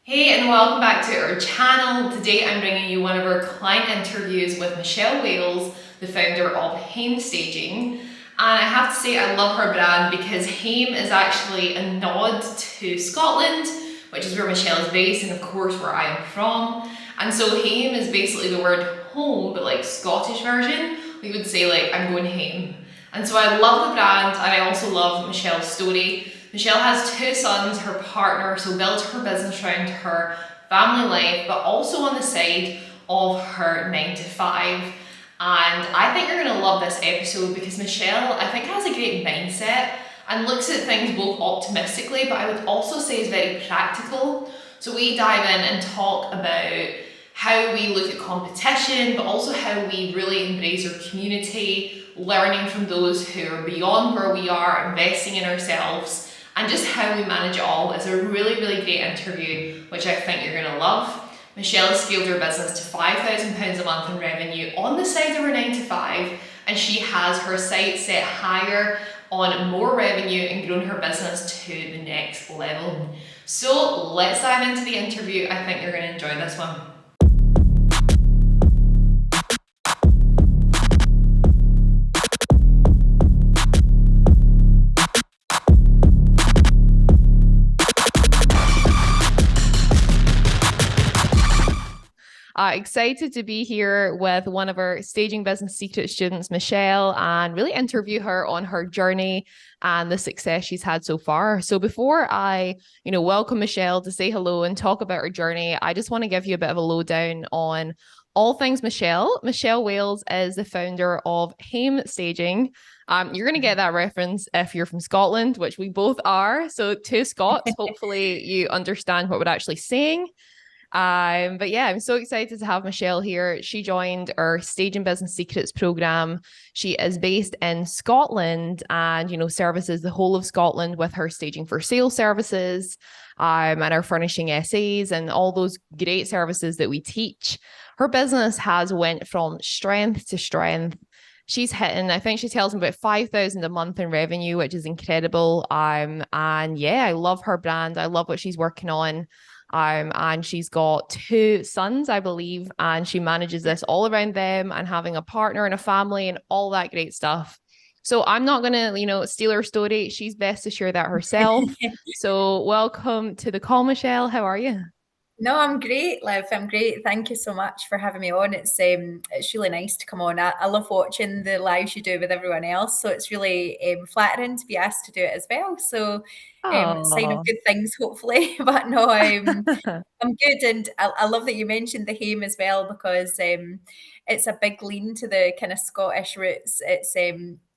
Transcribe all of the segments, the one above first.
Hey, and welcome back to our channel. Today I'm bringing you one of our client interviews with Michelle Wales, the founder of HAME Staging. And I have to say I love her brand because HAME is actually a nod to Scotland, which is where Michelle is based and of course where I am from. And so HAME is basically the word home, but like Scottish version. We would say like, I'm going hame. And so I love the brand and I also love Michelle's story. Michelle has two sons, her partner, so built her business around her family life, but also on the side of her 9 to 5. And I think you're gonna love this episode because Michelle, I think, has a great mindset and looks at things both optimistically, but I would also say is very practical. So we dive in and talk about how we look at competition, but also how we really embrace our community, learning from those who are beyond where we are, investing in ourselves, and just how we manage it all. Is a really, really great interview, which I think you're gonna love. Michelle has scaled her business to £5,000 a month in revenue on the side of her 9 to 5, and she has her sights set higher on more revenue and grown her business to the next level. So let's dive into the interview. I think you're gonna enjoy this one. Excited to be here with one of our Staging Business Secret students, Michelle, and really interview her on her journey and the success she's had so far. So before I, welcome Michelle to say hello and talk about her journey, I just want to give you a bit of a lowdown on all things Michelle. Michelle Wales is the founder of HAME Staging. You're going to get that reference if you're from Scotland, which we both are. So to Scots, hopefully you understand what we're actually saying. But yeah, I'm so excited to have Michelle here. She joined our Staging Business Secrets program. She is based in Scotland and, services the whole of Scotland with her staging for sale services, and our furnishing essays and all those great services that we teach. Her business has went from strength to strength. She's hitting, I think she tells me, about 5,000 a month in revenue, which is incredible. And yeah, I love her brand. I love what she's working on. And she's got two sons, I believe, and she manages this all around them and having a partner and a family and all that great stuff. So I'm not gonna, steal her story. She's best to share that herself. So welcome to the call, Michelle. How are you? No, I'm great, Liv. I'm great. Thank you so much for having me on. It's really nice to come on. I love watching the lives you do with everyone else, so it's really flattering to be asked to do it as well. So, sign of Oh, good things, hopefully. But no, I'm good, and I love that you mentioned the hame as well because it's a big lean to the kind of Scottish roots.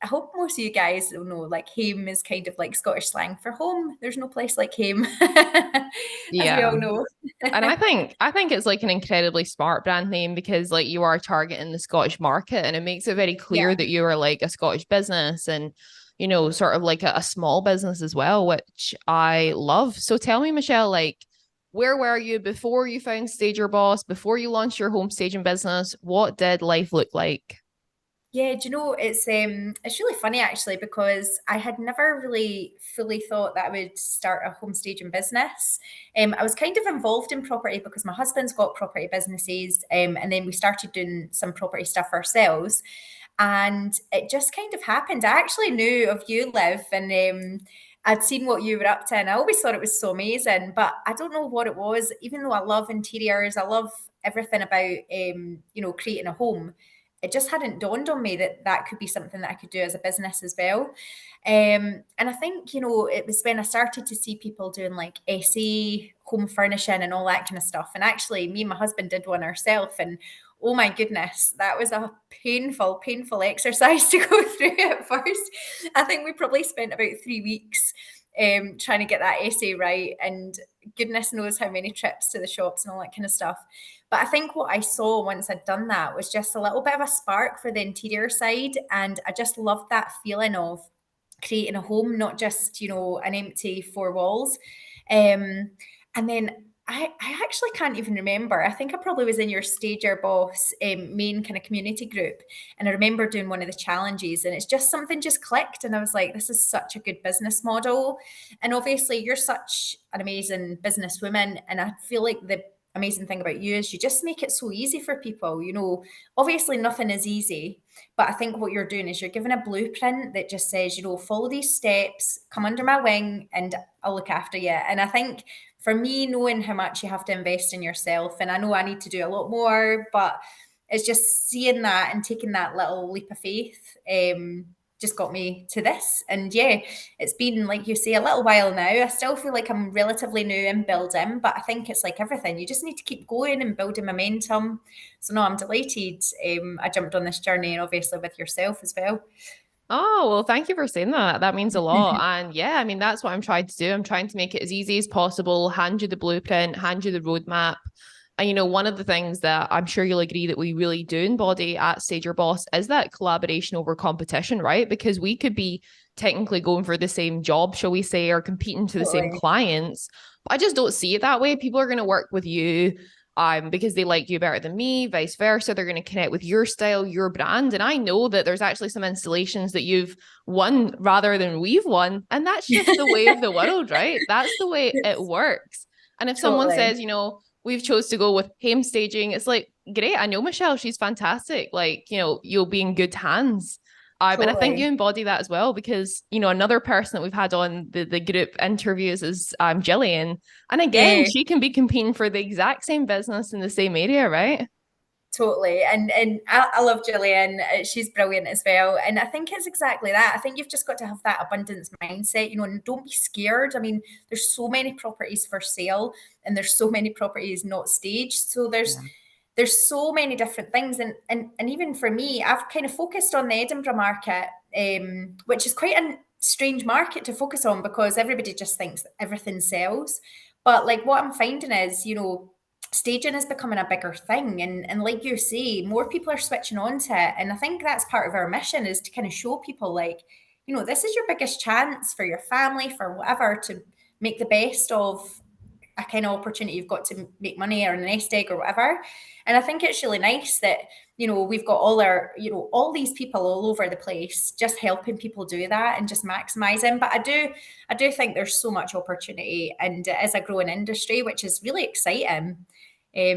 I hope most of you guys will know like hame is kind of like Scottish slang for home. There's no place like hame, as we yeah. all know. And I think it's like an incredibly smart brand name because like you are targeting the Scottish market and it makes it very Yeah. clear that you are like a Scottish business and sort of like a small business as well, which I love. So tell me, Michelle, like where were you before you found Stager Boss, before you launched your home staging business? What did life look like? Yeah, do you know it's really funny actually because I had never really fully thought that I would start a home staging business. I was kind of involved in property because my husband's got property businesses, and then we started doing some property stuff ourselves, and it just kind of happened. I actually knew of you, Liv, and I'd seen what you were up to, and I always thought it was so amazing. But I don't know what it was. Even though I love interiors, I love everything about creating a home, it just hadn't dawned on me that that could be something that I could do as a business as well. And I think, it was when I started to see people doing like SA, home furnishing, and all that kind of stuff. And actually, me and my husband did one ourselves. And oh my goodness, that was a painful, painful exercise to go through at first. I think we probably spent about 3 weeks trying to get that essay right. And goodness knows how many trips to the shops and all that kind of stuff. But I think what I saw once I'd done that was just a little bit of a spark for the interior side. And I just loved that feeling of creating a home, not just, an empty four walls. And then I actually can't even remember. I think I probably was in your Stager Boss main kind of community group. And I remember doing one of the challenges, and it's just something just clicked. And I was like, this is such a good business model. And obviously, you're such an amazing businesswoman. And I feel like the amazing thing about you is you just make it so easy for people. Obviously, nothing is easy. But I think what you're doing is you're giving a blueprint that just says, follow these steps, come under my wing, and I'll look after you. And I think for me, knowing how much you have to invest in yourself, and I know I need to do a lot more, but it's just seeing that and taking that little leap of faith just got me to this. And yeah, it's been, like you say, a little while now. I still feel like I'm relatively new in building, but I think it's like everything. You just need to keep going and building momentum. So no, I'm delighted I jumped on this journey, and obviously with yourself as well. Oh, well, thank you for saying that. That means a lot. And yeah, I mean, that's what I'm trying to do. I'm trying to make it as easy as possible, hand you the blueprint, hand you the roadmap. And one of the things that I'm sure you'll agree that we really do embody at Stager Boss is that collaboration over competition, right? Because we could be technically going for the same job, shall we say, or competing to the same Totally. clients. But I just don't see it that way. People are going to work with you because they like you better than me, vice versa. They're going to connect with your style, your brand. And I know that there's actually some installations that you've won rather than we've won. And that's just the way of the world, right? That's the way it works. And if someone Totally. says, we've chose to go with HAME Staging, it's like, great, I know Michelle, she's fantastic. Like, you'll be in good hands. And I think you Totally. embody that as well because, another person that we've had on the group interviews is Jillian. And again, Yeah. she can be competing for the exact same business in the same area, right? Totally. And I love Gillian. She's brilliant as well. And I think it's exactly that. I think you've just got to have that abundance mindset, and don't be scared. I mean, there's so many properties for sale, and there's so many properties not staged. So there's Yeah. there's so many different things. And even for me, I've kind of focused on the Edinburgh market, which is quite a strange market to focus on because everybody just thinks that everything sells. But like what I'm finding is, staging is becoming a bigger thing, and like you say, more people are switching on to it. And I think that's part of our mission, is to kind of show people, like, this is your biggest chance for your family, for whatever, to make the best of a kind of opportunity you've got to make money or a nest egg or whatever. And I think it's really nice that, we've got all these people all over the place just helping people do that and just maximizing. But I do think there's so much opportunity, and it is a growing industry, which is really exciting.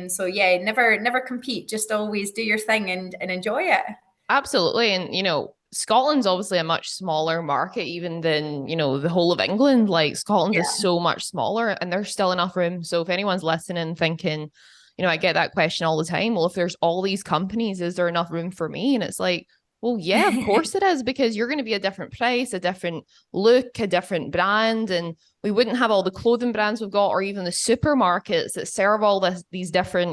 So yeah, never compete, just always do your thing and enjoy it. Absolutely. And, Scotland's obviously a much smaller market, even than, the whole of England. Like Scotland is Yeah. so much smaller and there's still enough room. So if anyone's listening thinking, I get that question all the time. Well, if there's all these companies, is there enough room for me? And it's like, well, yeah, of course it is, because you're going to be a different price, a different look, a different brand. And we wouldn't have all the clothing brands we've got, or even the supermarkets that serve all these different,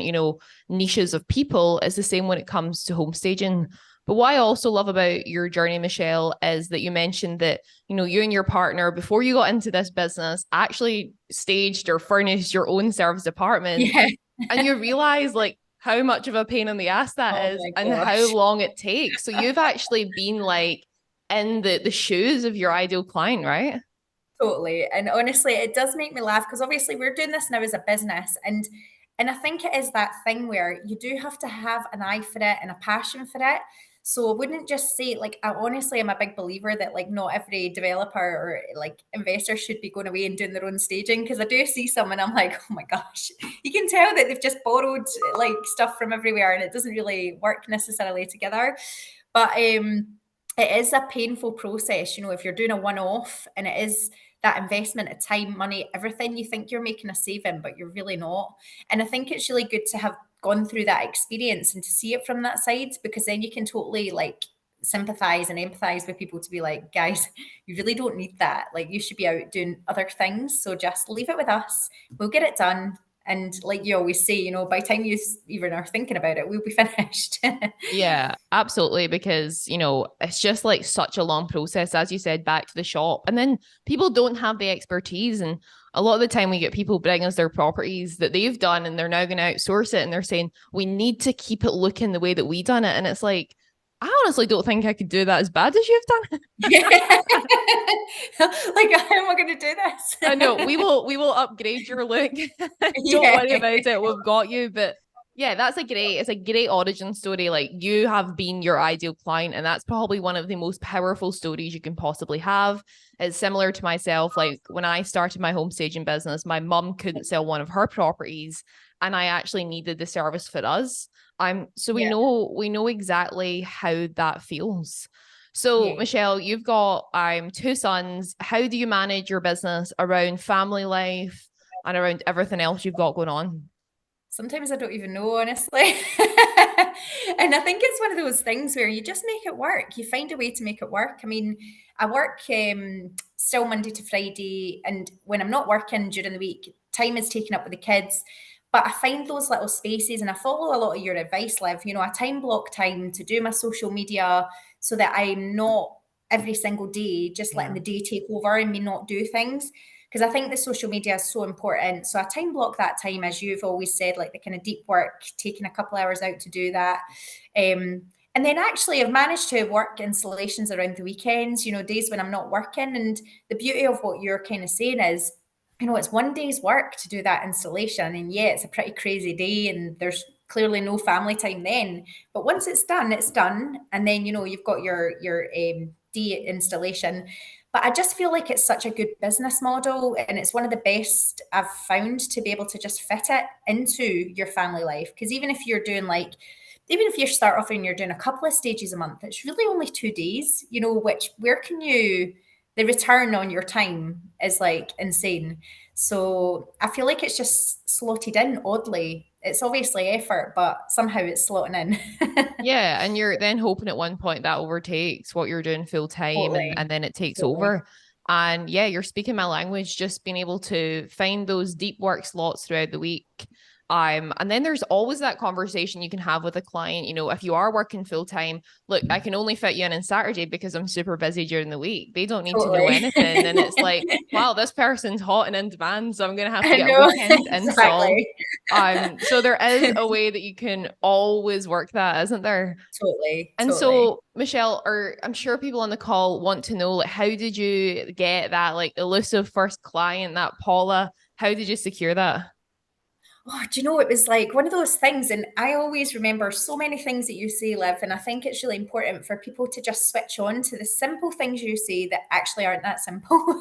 niches of people. Is the same when it comes to home staging. But what I also love about your journey, Michelle, is that you mentioned that, you and your partner, before you got into this business, actually staged or furnished your own service apartment. Yeah. And you realize like how much of a pain in the ass Oh that is my and how gosh. long it takes. So you've actually been like in the shoes of your ideal client, right? Totally. And honestly, it does make me laugh because obviously we're doing this now as a business, and I think it is that thing where you do have to have an eye for it and a passion for it. So I wouldn't just say, like, I honestly am a big believer that like not every developer or like investor should be going away and doing their own staging, because I do see some and I'm like, oh my gosh, you can tell that they've just borrowed like stuff from everywhere and it doesn't really work necessarily together. But it is a painful process, if you're doing a one-off, and it is that investment of time, money, everything. You think you're making a saving, but you're really not. And I think it's really good to have gone through that experience and to see it from that side, because then you can totally like sympathize and empathize with people, to be like, guys, you really don't need that. Like, you should be out doing other things. So just leave it with us. We'll get it done. And like you always say, by the time you even are thinking about it, we'll be finished. Yeah, absolutely. Because, it's just like such a long process, as you said, back to the shop. And then people don't have the expertise. And a lot of the time we get people bring us their properties that they've done and they're now going to outsource it. And they're saying, we need to keep it looking the way that we done it. And it's like, I honestly don't think I could do that as bad as you've done. Yeah. Like, how am I going to do I know this? we will upgrade your look. Don't Yeah. worry about it. We've got you. But yeah, it's a great origin story. Like you have been your ideal client, and that's probably one of the most powerful stories you can possibly have. It's similar to myself. Like when I started my home staging business, my mum couldn't sell one of her properties, and I actually needed the service for us. So Yeah. we know exactly how that feels. So, Yeah. Michelle, you've got two sons. How do you manage your business around family life and around everything else you've got going on? Sometimes I don't even know, honestly. And I think it's one of those things where you just make it work. You find a way to make it work. I mean, I work still Monday to Friday, and when I'm not working during the week, time is taken up with the kids. But I find those little spaces, and I follow a lot of your advice, Liv. You know, I time block time to do my social media so that I'm not every single day just letting Yeah. the day take over and me not do things, because I think the social media is so important. So I time block that time, as you've always said, like the kind of deep work, taking a couple hours out to do that. And then actually, I've managed to work installations around the weekends, you know, days when I'm not working. And the beauty of what you're kind of saying is, you know, it's one day's work to do that installation. And yeah, it's a pretty crazy day, and there's clearly no family time then. But once it's done, it's done. And then, you know, you've got your day installation. But I just feel like it's such a good business model, and it's one of the best I've found to be able to just fit it into your family life. Because even if you start off and you're doing a couple of stages a month, it's really only 2 days, you know, which where can you, the return on your time is like insane. So I feel like it's just slotted in oddly. It's obviously effort, but somehow it's slotting in. Yeah, and you're then hoping at one point that overtakes what you're doing full time Totally. and then it takes Totally. over. And yeah, you're speaking my language, just being able to find those deep work slots throughout the week. And then there's always that conversation you can have with a client. You know, if you are working full time, look, I can only fit you in on Saturday because I'm super busy during the week. They don't need to know Totally. anything. And it's like, wow, this person's hot and in demand, so I'm gonna have to I get a know, weekend install. exactly. So there is a way that you can always work that, isn't there? Totally, And totally. so, Michelle, or I'm sure people on the call want to know, like, how did you get that like elusive first client, that Paula? How did you secure that? Oh, do you know, it was like one of those things, and I always remember so many things that you say, Liv, and I think it's really important for people to just switch on to the simple things you say that actually aren't that simple.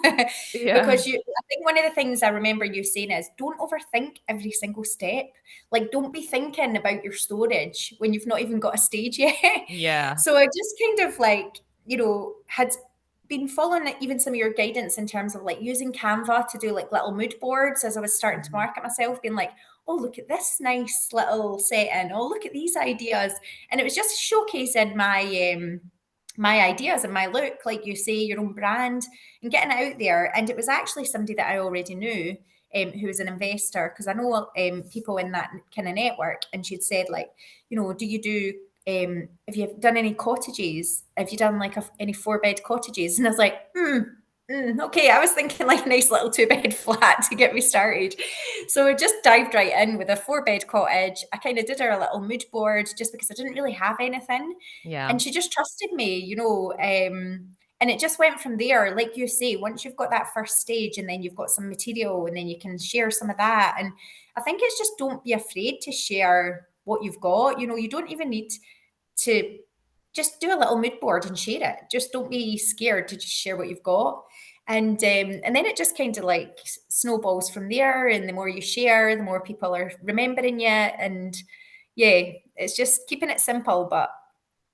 Yeah. Because I think one of the things I remember you saying is don't overthink every single step. Like, don't be thinking about your storage when you've not even got a stage yet. Yeah. So I just kind of like, you know, had been following even some of your guidance in terms of like using Canva to do like little mood boards as I was starting to Mhm. market myself, being like, oh, look at this nice little setting. Oh, look at these ideas. And it was just showcasing my ideas and my look, like you say, your own brand, and getting it out there. And it was actually somebody that I already knew, who was an investor, because I know people in that kind of network. And she'd said, like, you know, do you do have you done any cottages? Have you done like any 4-bed cottages? And I was like, okay. I was thinking like a nice little 2-bed flat to get me started. So I just dived right in with a 4-bed cottage. I kind of did her a little mood board just because I didn't really have anything. Yeah. And she just trusted me, you know. And it just went from there. Like you say, once you've got that first stage and then you've got some material and then you can share some of that. And I think it's just don't be afraid to share what you've got. You know, you don't even need to just do a little mood board and share it. Just don't be scared to just share what you've got. And then it just kind of like snowballs from there. And the more you share, the more people are remembering you. And yeah, it's just keeping it simple, but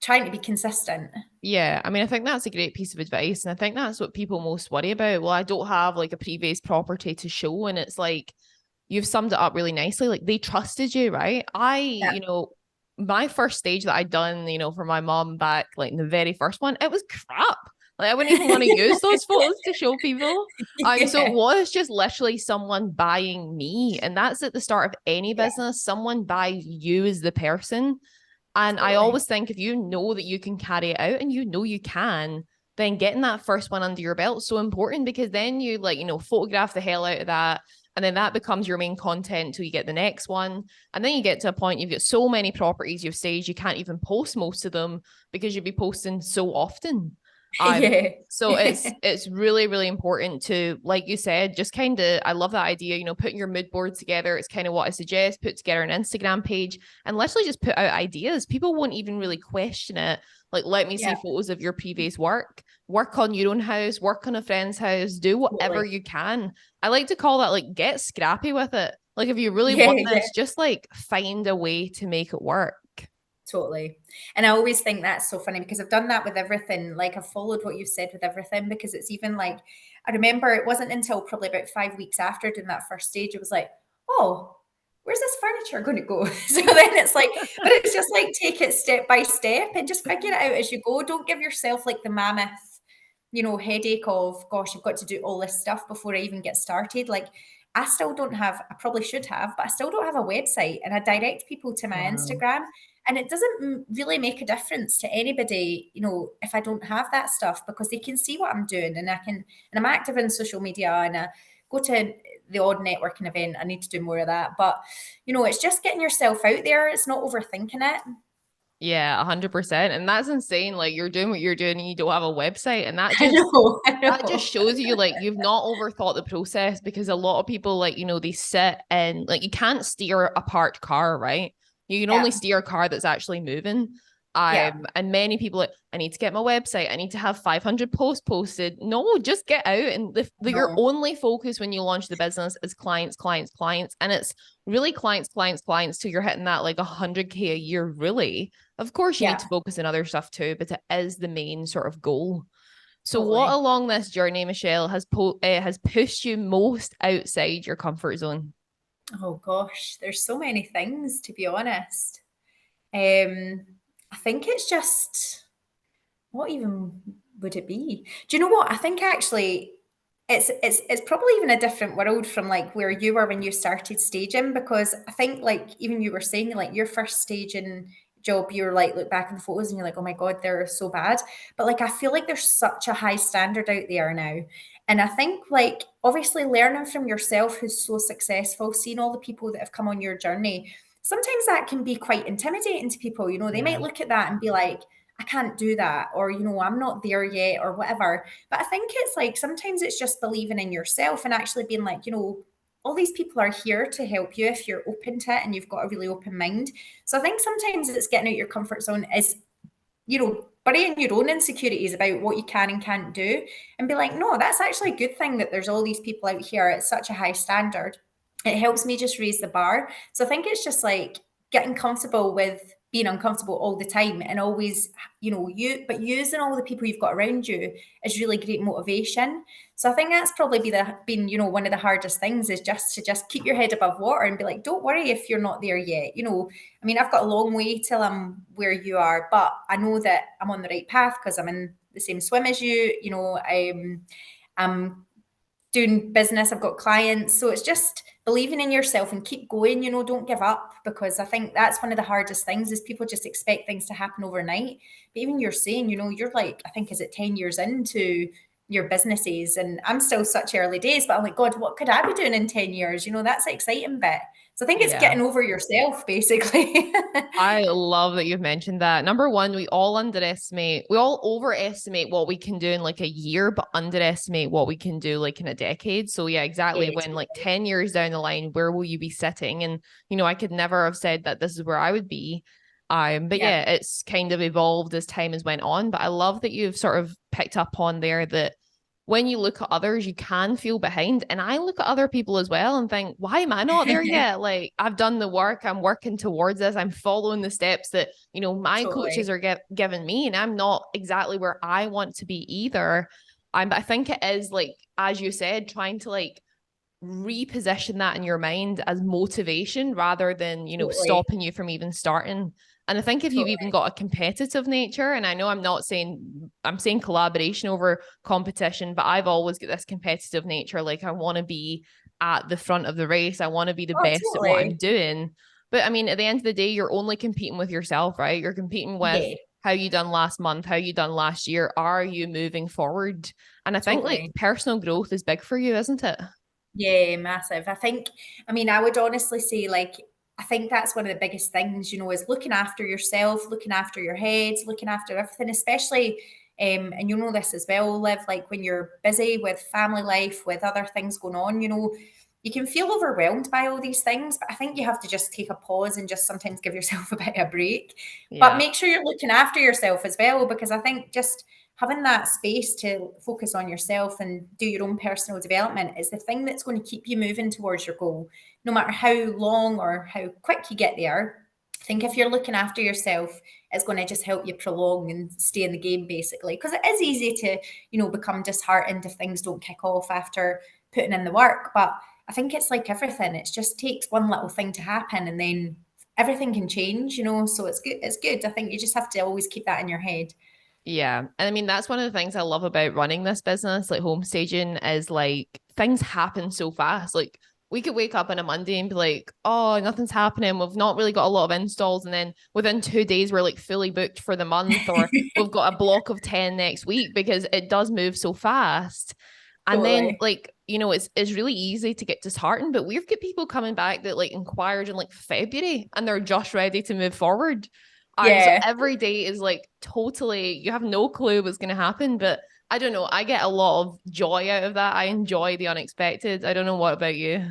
trying to be consistent. Yeah, I mean, I think that's a great piece of advice. And I think that's what people most worry about. Well, I don't have like a previous property to show. And it's like, you've summed it up really nicely. Like they trusted you, right? Yeah. My first stage that I'd done, for my mom back, like in the very first one, it was crap. Like I wouldn't even want to use those photos to show people. So it Yeah. was just literally someone buying me. And that's at the start of any Yeah. business. Someone buys you as the person. And I Totally. always think if you know that you can carry it out and you know you can, then getting that first one under your belt is so important because then you photograph the hell out of that. And then that becomes your main content until you get the next one. And then you get to a point, you've got so many properties you've staged, you can't even post most of them because you'll be posting so often. Yeah. So it's really, really important to, like you said, just kind of, I love that idea, you know, putting your mood board together. It's kind of what I suggest, put together an Instagram page and literally just put out ideas. People won't even really question it. Like, let me see Yeah, photos of your previous work on your own house, work on a friend's house, do whatever totally. you can. I like to call that like get scrappy with it. Like if you really Yeah, want yeah. this, just like find a way to make it work. Totally. And I always think that's so funny because I've done that with everything. Like I've followed what you've said with everything because it's even like I remember it wasn't until probably about 5 weeks after doing that first stage, it was like, oh, where's this furniture going to go? So then it's like, but it's just like take it step by step and just figure it out as you go. Don't give yourself like the mammoth, headache of, gosh, I've got to do all this stuff before I even get started. Like I still don't have, I probably should have, but I still don't have a website and I direct people to my Wow. Instagram. And it doesn't really make a difference to anybody, if I don't have that stuff because they can see what I'm doing and I'm active in social media and I go to the odd networking event. I need to do more of that. But, it's just getting yourself out there. It's not overthinking it. Yeah, 100%. And that's insane. Like you're doing what you're doing and you don't have a website. And I know, I that just know. shows you like you've not overthought the process because a lot of people like, you know, they sit and like you can't steer a parked car, right? You can only Yeah, steer a car that's actually moving. yeah. And many people like, I need to get my website. I need to have 500 posts posted. No, just get out. And your No. only focus when you launch the business is clients, clients, clients. And it's really clients, clients, clients till you're hitting that like 100K a year, really. Of course, you need Yeah, to focus on other stuff too, but it is the main sort of goal. So, what totally. along this journey, Michelle, has pushed you most outside your comfort zone? Oh gosh, there's so many things to be honest. Um, I think it's just what even would it be? Do you know what? I think actually it's probably even a different world from like where you were when you started staging because I think like even you were saying like your first staging job you're like look back in the photos and you're like oh my god they're so bad but like I feel like there's such a high standard out there now and I think like obviously learning from yourself who's so successful seeing all the people that have come on your journey sometimes that can be quite intimidating to people they Yeah. might look at that and be like I can't do that, or, I'm not there yet, or whatever. But I think it's like sometimes it's just believing in yourself and actually being like, all these people are here to help you if you're open to it and you've got a really open mind. So I think sometimes it's getting out your comfort zone is, burying your own insecurities about what you can and can't do and be like, no, that's actually a good thing that there's all these people out here at such a high standard. It helps me just raise the bar. So I think it's just like getting comfortable with being uncomfortable all the time and always, but using all the people you've got around you is really great motivation. So I think that's probably been, one of the hardest things is just to just keep your head above water and be like, don't worry if you're not there yet. I mean, I've got a long way till I'm where you are, but I know that I'm on the right path because I'm in the same swim as you. I'm doing business, I've got clients. So it's just believing in yourself and keep going, don't give up because I think that's one of the hardest things is people just expect things to happen overnight. But even you're saying, you're like, I think, is it 10 years into your businesses? And I'm still such early days, but I'm like, God, what could I be doing in 10 years? That's the exciting bit. So I think it's Yeah. getting over yourself, basically. I love that you've mentioned that. Number one, we all overestimate what we can do in like a year, but underestimate what we can do like in a decade. So, yeah, exactly. Yeah, When like totally. 10 years down the line, where will you be sitting? And, you know, I could never have said that this is where I would be. But Yeah, yeah, it's kind of evolved as time has went on. But I love that you've sort of picked up on there that when you look at others, you can feel behind. And I look at other people as well and think, why am I not there yet? Like, I've done the work, I'm working towards this, I'm following the steps that, you know, my coaches totally. are giving me, and I'm not exactly where I want to be either. But I think it is like, as you said, trying to like reposition that in your mind as motivation rather than, you know, Totally. stopping you from even starting. And I think if you've even Totally. got a competitive nature, and I know I'm saying collaboration over competition, but I've always got this competitive nature. Like I want to be at the front of the race. I want to be the Oh, best at what I'm totally. doing. But I mean, at the end of the day, you're only competing with yourself, right? You're competing with Yeah, how you done last month, how you done last year. Are you moving forward? And I think like totally. personal growth is big for you, isn't it? Yeah, massive. I mean, I would honestly say, like, I think that's one of the biggest things, is looking after yourself, looking after your head, looking after everything, especially, and you know this as well, Liv, like when you're busy with family life, with other things going on, you can feel overwhelmed by all these things, but I think you have to just take a pause and just sometimes give yourself a bit of a break. But Yeah. make sure you're looking after yourself as well, because I think just having that space to focus on yourself and do your own personal development is the thing that's going to keep you moving towards your goal, no matter how long or how quick you get there. I think if you're looking after yourself, it's going to just help you prolong and stay in the game, basically. Because it is easy to, become disheartened if things don't kick off after putting in the work. But I think it's like everything; it just takes one little thing to happen, and then everything can change. So it's good. It's good. I think you just have to always keep that in your head. Yeah. And I mean, that's one of the things I love about running this business, like home staging, is like things happen so fast. Like we could wake up on a Monday and be like, oh, nothing's happening. We've not really got a lot of installs. And then within 2 days, we're like fully booked for the month, or we've got a block of 10 next week, because it does move so fast. And then Totally. like, it's really easy to get disheartened, but we've got people coming back that like inquired in like February and they're just ready to move forward. So Yeah. every day is like totally, you have no clue what's going to happen, but I don't know. I get a lot of joy out of that. I enjoy the unexpected. I don't know what about you.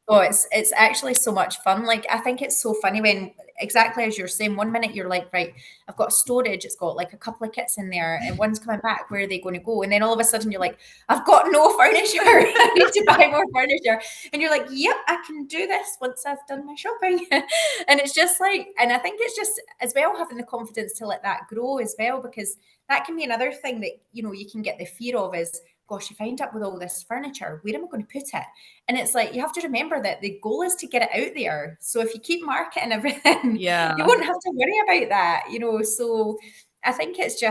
Oh, it's actually so much fun. Like I think it's so funny when exactly as you're saying, one minute you're like, right, I've got storage, it's got like a couple of kits in there, and one's coming back, where are they going to go? And then all of a sudden you're like, I've got no furniture. I need to buy more furniture. And you're like, yep, I can do this once I've done my shopping. And it's just like, and I think it's just as well having the confidence to let that grow as well, because that can be another thing that you can get the fear of is, gosh, if I end up with all this furniture, where am I going to put it? And it's like you have to remember that the goal is to get it out there. So if you keep marketing everything, you Yeah. won't have to worry about that. So I think it's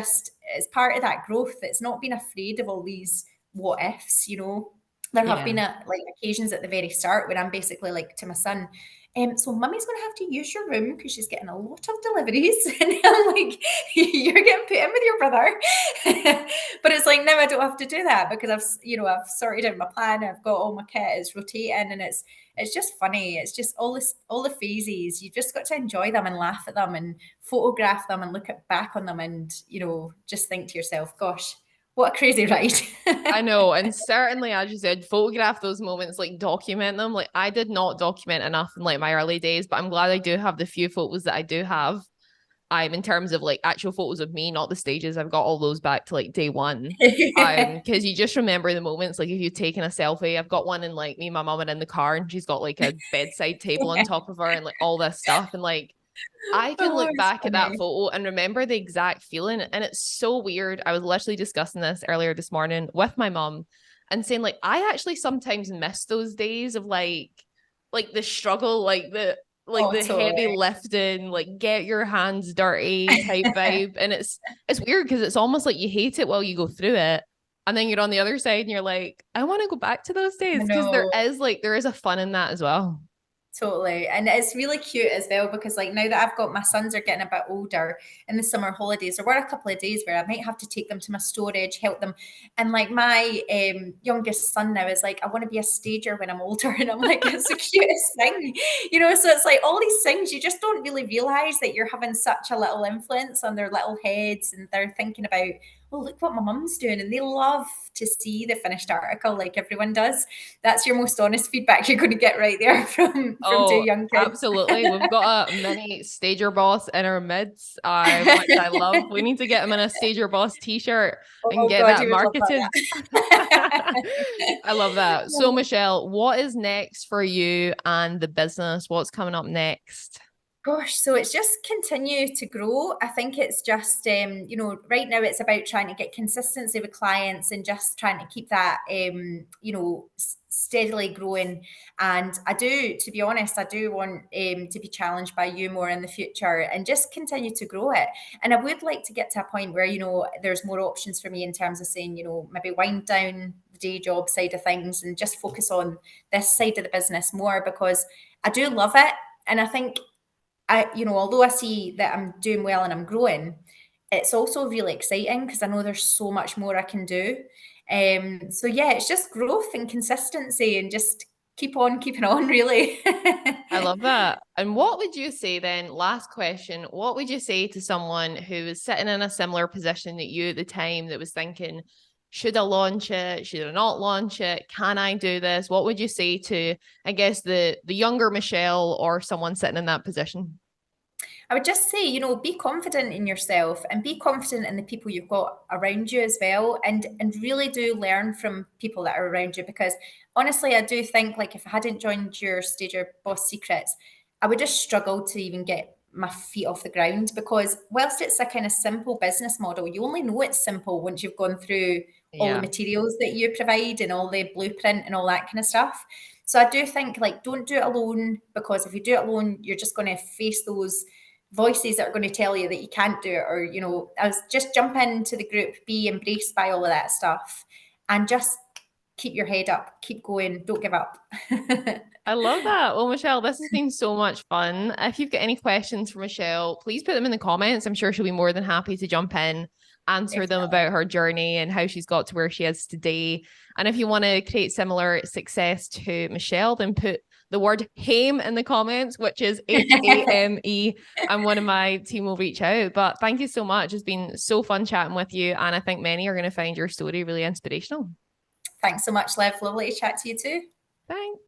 part of that growth. It's not being afraid of all these what ifs. There have Yeah. been like occasions at the very start when I'm basically like to my son, so mummy's going to have to use your room because she's getting a lot of deliveries. And I'm like, you're getting put in with your brother. But it's like, no, I don't have to do that because I've sorted out my plan. I've got all my kit, it's rotating, and it's just funny. It's just all the phases. You've just got to enjoy them and laugh at them and photograph them and look back on them and, just think to yourself, gosh, what a crazy ride. I know. And certainly, as you said, photograph those moments, like document them. Like I did not document enough in like my early days, but I'm glad I do have the few photos that I do have. I'm in terms of like actual photos of me, not the stages. I've got all those back to like day one. Because you just remember the moments, like if you've taken a selfie. I've got one in like me and my mum are in the car and she's got like a bedside table on top of her and like all this stuff. And like I can Oh, look it's back at that funny. photo and remember the exact feeling. And it's so weird. I was literally discussing this earlier this morning with my mum and saying, like, I actually sometimes miss those days of like the struggle, like Oh, the heavy totally. lifting, like get your hands dirty type vibe. And it's weird because it's almost like you hate it while you go through it. And then you're on the other side and you're like, I want to go back to those days I because know. there is a fun in that as well. Totally. And it's really cute as well because like now that I've got my sons are getting a bit older in the summer holidays, there were a couple of days where I might have to take them to my storage, help them. And like my youngest son now is like, I want to be a stager when I'm older. And I'm like, it's the cutest thing. So it's like all these things you just don't really realize that you're having such a little influence on their little heads and they're thinking about, oh, look what my mum's doing. And they love to see the finished article like everyone does. That's your most honest feedback you're going to get right there from two Oh, young kids. absolutely. We've got a mini stager boss in our midst, which I love. We need to get him in a stager boss t-shirt and Oh get God, that you would love marketed. that. I love that. So, Michelle, what is next for you and the business? What's coming up next? Gosh, so it's just continue to grow. I think it's just, right now it's about trying to get consistency with clients and just trying to keep that, steadily growing. And to be honest, I do want to be challenged by you more in the future and just continue to grow it. And I would like to get to a point where, there's more options for me in terms of saying, maybe wind down the day job side of things and just focus on this side of the business more because I do love it. And I think although I see that I'm doing well and I'm growing, it's also really exciting because I know there's so much more I can do. So yeah, it's just growth and consistency and just keep on keeping on, really. I love that. And what would you say then? Last question. What would you say to someone who was sitting in a similar position that you at the time that was thinking, should I launch it? Should I not launch it? Can I do this? What would you say to, I guess, the younger Michelle or someone sitting in that position? I would just say, be confident in yourself and be confident in the people you've got around you as well. And really do learn from people that are around you, because honestly, I do think like if I hadn't joined your Stager Boss Secrets, I would just struggle to even get my feet off the ground, because whilst it's a kind of simple business model, you only know it's simple once you've gone through all the Yeah. materials that you provide and all the blueprint and all that kind of stuff. So I do think like don't do it alone, because if you do it alone, you're just going to face those voices that are going to tell you that you can't do it, or I was just jump into the group, be embraced by all of that stuff, and just keep your head up, keep going, don't give up. I love that. Well, Michelle, this has been so much fun. If you've got any questions for Michelle, please put them in the comments. I'm sure she'll be more than happy to jump in, answer them Definitely. about her journey and how she's got to where she is today. And if you want to create similar success to Michelle, then put the word HAME in the comments, which is HAME, and one of my team will reach out. But thank you so much. It's been so fun chatting with you. And I think many are going to find your story really inspirational. Thanks so much, Liv. Lovely to chat to you too. Thanks.